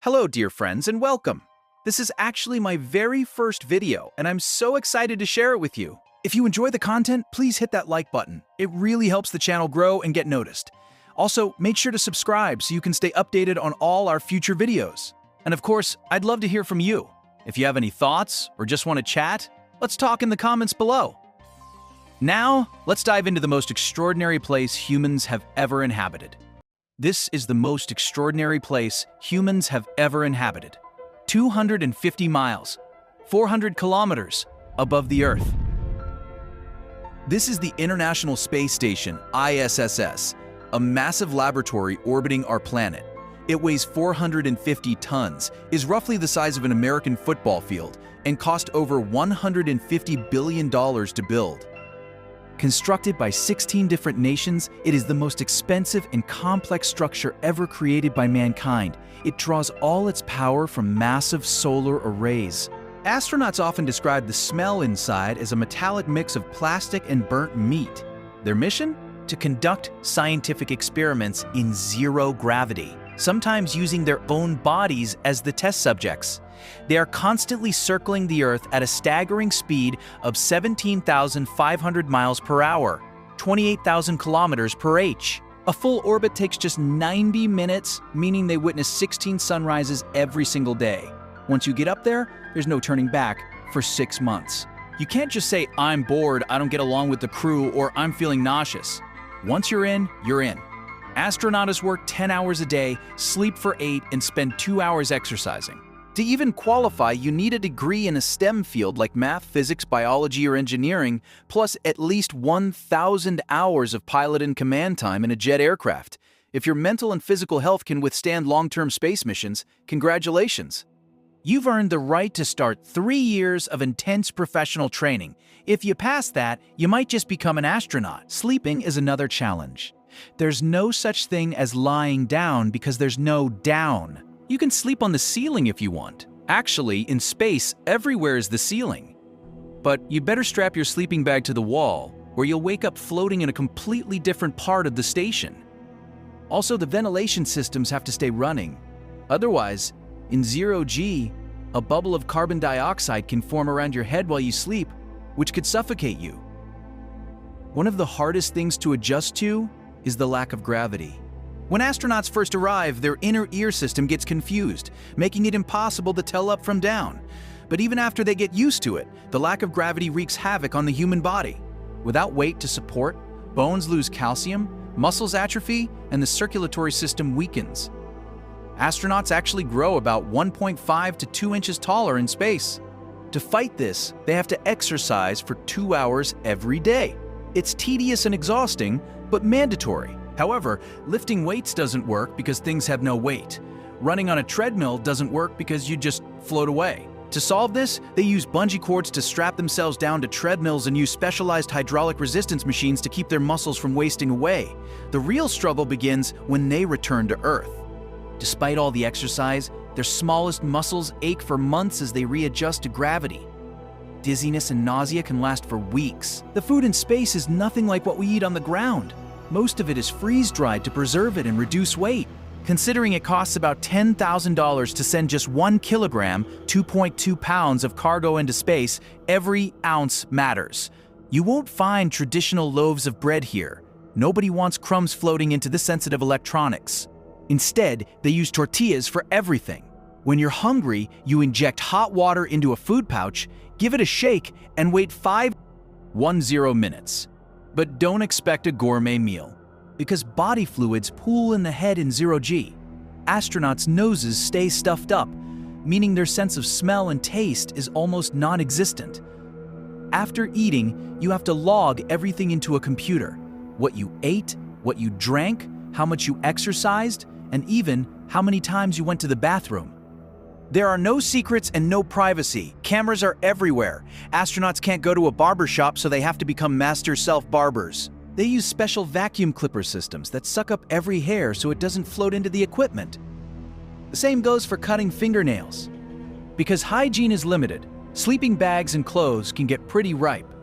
Hello, dear friends, and welcome. This is actually my very first video, and I'm so excited to share it with you. If you enjoy the content, please hit that like button. It really helps the channel grow and get noticed. Also, make sure to subscribe so you can stay updated on all our future videos. And of course, I'd love to hear from you. If you have any thoughts or just want to chat, let's talk in the comments below. Now, let's dive into the most extraordinary place humans have ever inhabited. This is the most extraordinary place humans have ever inhabited. 250 miles, 400 kilometers above the Earth. This is the International Space Station, ISS, a massive laboratory orbiting our planet. It weighs 450 tons, is roughly the size of an American football field, and cost over $150 billion to build. Constructed by 16 different nations, it is the most expensive and complex structure ever created by mankind. It draws all its power from massive solar arrays. Astronauts often describe the smell inside as a metallic mix of plastic and burnt meat. Their mission? To conduct scientific experiments in zero gravity, sometimes using their own bodies as the test subjects. They are constantly circling the Earth at a staggering speed of 17,500 miles per hour, 28,000 kilometers per h. A full orbit takes just 90 minutes, meaning they witness 16 sunrises every single day. Once you get up there, there's no turning back for 6 months. You can't just say, "I'm bored, I don't get along with the crew," or "I'm feeling nauseous." Once you're in, you're in. Astronauts work 10 hours a day, sleep for 8, and spend 2 hours exercising. To even qualify, you need a degree in a STEM field like math, physics, biology, or engineering, plus at least 1,000 hours of pilot and command time in a jet aircraft. If your mental and physical health can withstand long-term space missions, congratulations. You've earned the right to start 3 years of intense professional training. If you pass that, you might just become an astronaut. Sleeping is another challenge. There's no such thing as lying down because there's no down. You can sleep on the ceiling if you want. Actually, in space, everywhere is the ceiling. But you better strap your sleeping bag to the wall, or you'll wake up floating in a completely different part of the station. Also, the ventilation systems have to stay running. Otherwise, in zero G, a bubble of carbon dioxide can form around your head while you sleep, which could suffocate you. One of the hardest things to adjust to is the lack of gravity. When astronauts first arrive, their inner ear system gets confused, making it impossible to tell up from down. But even after they get used to it, the lack of gravity wreaks havoc on the human body. Without weight to support, bones lose calcium, muscles atrophy, and the circulatory system weakens. Astronauts actually grow about 1.5 to 2 inches taller in space. To fight this, they have to exercise for 2 hours every day. It's tedious and exhausting, but mandatory. However, lifting weights doesn't work because things have no weight. Running on a treadmill doesn't work because you just float away. To solve this, they use bungee cords to strap themselves down to treadmills and use specialized hydraulic resistance machines to keep their muscles from wasting away. The real struggle begins when they return to Earth. Despite all the exercise, their smallest muscles ache for months as they readjust to gravity. Dizziness and nausea can last for weeks. The food in space is nothing like what we eat on the ground. Most of it is freeze-dried to preserve it and reduce weight. Considering it costs about $10,000 to send just 1 kilogram, 2.2 pounds of cargo into space, every ounce matters. You won't find traditional loaves of bread here. Nobody wants crumbs floating into the sensitive electronics. Instead, they use tortillas for everything. When you're hungry, you inject hot water into a food pouch, give it a shake, and wait 5-10 minutes. But don't expect a gourmet meal, because body fluids pool in the head in zero G. Astronauts' noses stay stuffed up, meaning their sense of smell and taste is almost non-existent. After eating, you have to log everything into a computer. What you ate, what you drank, how much you exercised, and even how many times you went to the bathroom. There are no secrets and no privacy. Cameras are everywhere. Astronauts can't go to a barber shop, so they have to become master self-barbers. They use special vacuum clipper systems that suck up every hair so it doesn't float into the equipment. The same goes for cutting fingernails. Because hygiene is limited, sleeping bags and clothes can get pretty ripe.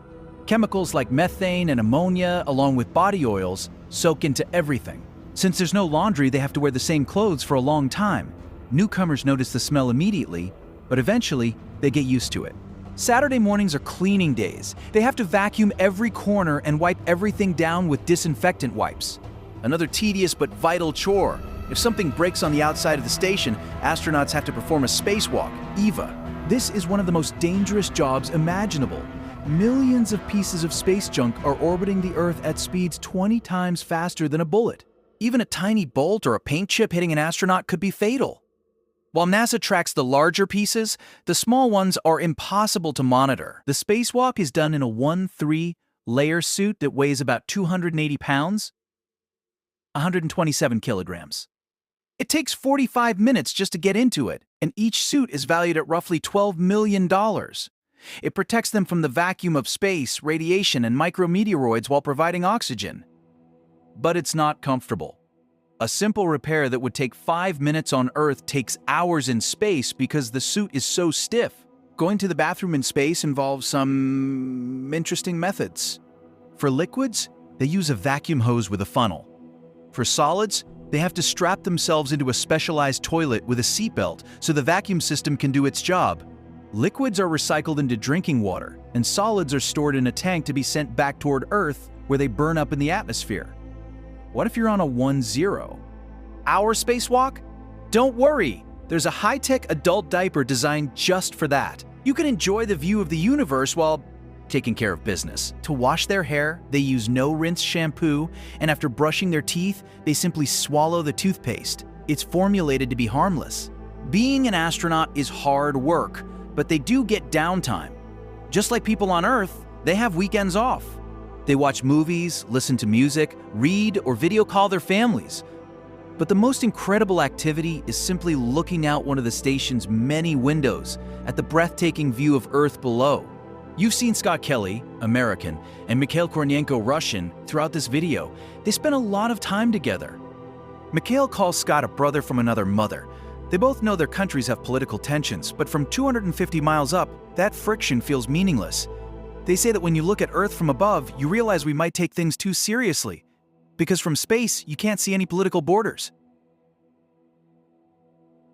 Chemicals like methane and ammonia, along with body oils, soak into everything. Since there's no laundry, they have to wear the same clothes for a long time. Newcomers notice the smell immediately, but eventually they get used to it. Saturday mornings are cleaning days. They have to vacuum every corner and wipe everything down with disinfectant wipes. Another tedious but vital chore. If something breaks on the outside of the station, astronauts have to perform a spacewalk, EVA. This is one of the most dangerous jobs imaginable. Millions of pieces of space junk are orbiting the Earth at speeds 20 times faster than a bullet. Even a tiny bolt or a paint chip hitting an astronaut could be fatal. While NASA tracks the larger pieces, the small ones are impossible to monitor. The spacewalk is done in a 1-3-layer suit that weighs about 280 pounds, 127 kilograms. It takes 45 minutes just to get into it, and each suit is valued at roughly $12 million. It protects them from the vacuum of space, radiation, and micrometeoroids while providing oxygen. But it's not comfortable. A simple repair that would take 5 minutes on Earth takes hours in space because the suit is so stiff. Going to the bathroom in space involves some interesting methods. For liquids, they use a vacuum hose with a funnel. For solids, they have to strap themselves into a specialized toilet with a seatbelt so the vacuum system can do its job. Liquids are recycled into drinking water, and solids are stored in a tank to be sent back toward Earth where they burn up in the atmosphere. What if you're on a 1-0-hour spacewalk? Don't worry, there's a high-tech adult diaper designed just for that. You can enjoy the view of the universe while taking care of business. To wash their hair, they use no-rinse shampoo, and after brushing their teeth, they simply swallow the toothpaste. It's formulated to be harmless. Being an astronaut is hard work, but they do get downtime. Just like people on Earth, they have weekends off. They watch movies, listen to music, read, or video call their families. But the most incredible activity is simply looking out one of the station's many windows at the breathtaking view of Earth below. You've seen Scott Kelly, American, and Mikhail Kornienko, Russian, throughout this video. They spent a lot of time together. Mikhail calls Scott a brother from another mother. They both know their countries have political tensions, but from 250 miles up, that friction feels meaningless. They say that when you look at Earth from above, you realize we might take things too seriously. Because from space, you can't see any political borders.